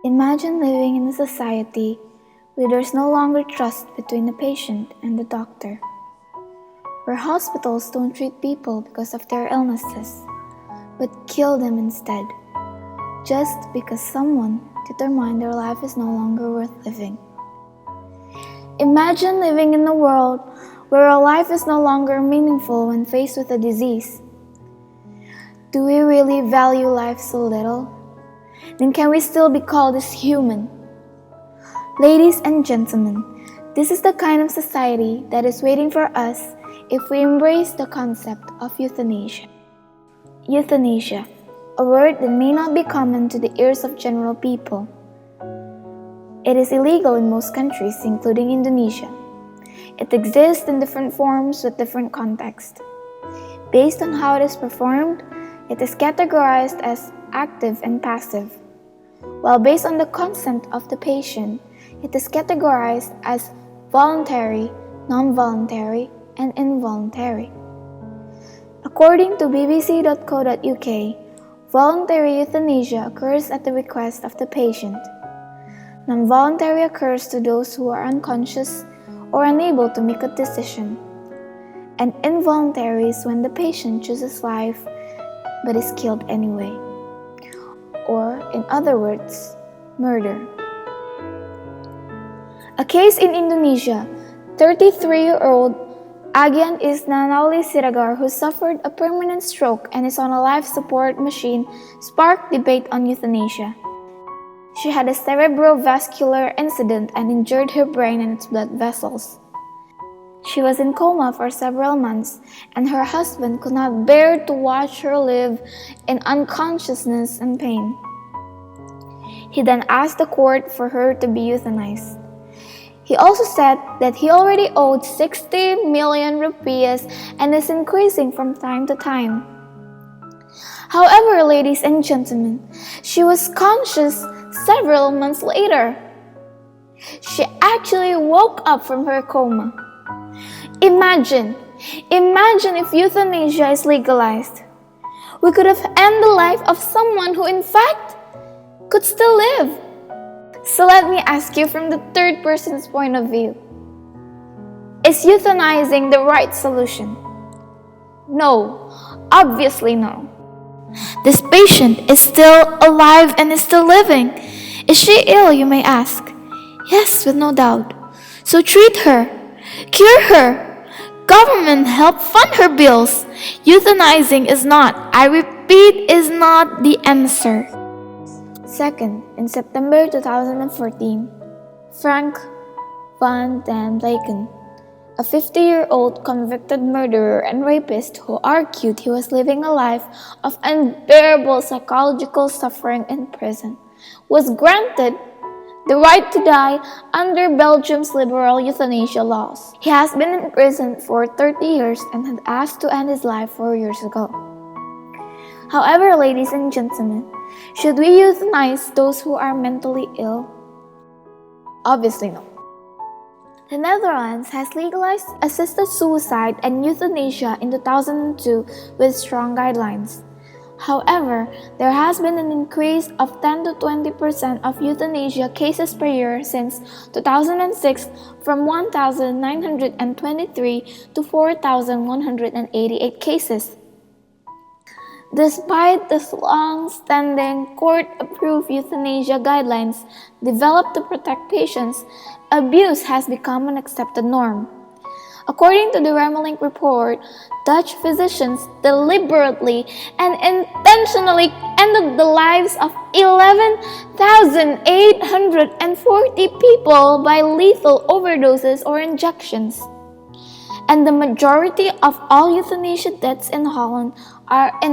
Imagine living in a society where there's no longer trust between the patient and the doctor, where hospitals don't treat people because of their illnesses, but kill them instead, just because someone determined their life is no longer worth living. Imagine living in a world where our life is no longer meaningful when faced with a disease. Do we really value life so little? Then can we still be called as human? Ladies and gentlemen, this is the kind of society that is waiting for us if we embrace the concept of euthanasia. Euthanasia, a word that may not be common to the ears of general people. It is illegal in most countries, including Indonesia. It exists in different forms with different contexts. Based on how it is performed, it is categorized as active and passive, while based on the consent of the patient, it is categorized as voluntary, non-voluntary, and involuntary. According to bbc.co.uk, voluntary euthanasia occurs at the request of the patient. Non-voluntary occurs to those who are unconscious or unable to make a decision. And involuntary is when the patient chooses life but is killed anyway. Or, in other words, murder. A case in Indonesia, 33-year-old Agyan Isnanauli Siregar, who suffered a permanent stroke and is on a life support machine, sparked debate on euthanasia. She had a cerebrovascular incident and injured her brain and its blood vessels. She was in coma for several months, and her husband could not bear to watch her live in unconsciousness and pain. He then asked the court for her to be euthanized. He also said that he already owed 60 million rupees and is increasing from time to time. However, ladies and gentlemen, she was conscious several months later. She actually woke up from her coma. Imagine if euthanasia is legalized. We could have ended the life of someone who in fact could still live. So let me ask you from the third person's point of view. Is euthanizing the right solution? No, obviously no. This patient is still alive and is still living. Is she ill, you may ask? Yes, with no doubt. So treat her, cure her. Government help fund her bills. Euthanizing is not, I repeat, is not the answer. Second, in September 2014, Frank van den Raykhan, a 50-year-old convicted murderer and rapist who argued he was living a life of unbearable psychological suffering in prison, was granted the right to die under Belgium's liberal euthanasia laws. He has been in prison for 30 years and had asked to end his life 4 years ago. However, ladies and gentlemen, should we euthanize those who are mentally ill? Obviously no. The Netherlands has legalized assisted suicide and euthanasia in 2002 with strong guidelines. However, there has been an increase of 10 to 20% of euthanasia cases per year since 2006 from 1,923 to 4,188 cases. Despite this long-standing court-approved euthanasia guidelines developed to protect patients, abuse has become an accepted norm. According to the Remelink report, Dutch physicians deliberately and intentionally ended the lives of 11,840 people by lethal overdoses or injections. And the majority of all euthanasia deaths in Holland are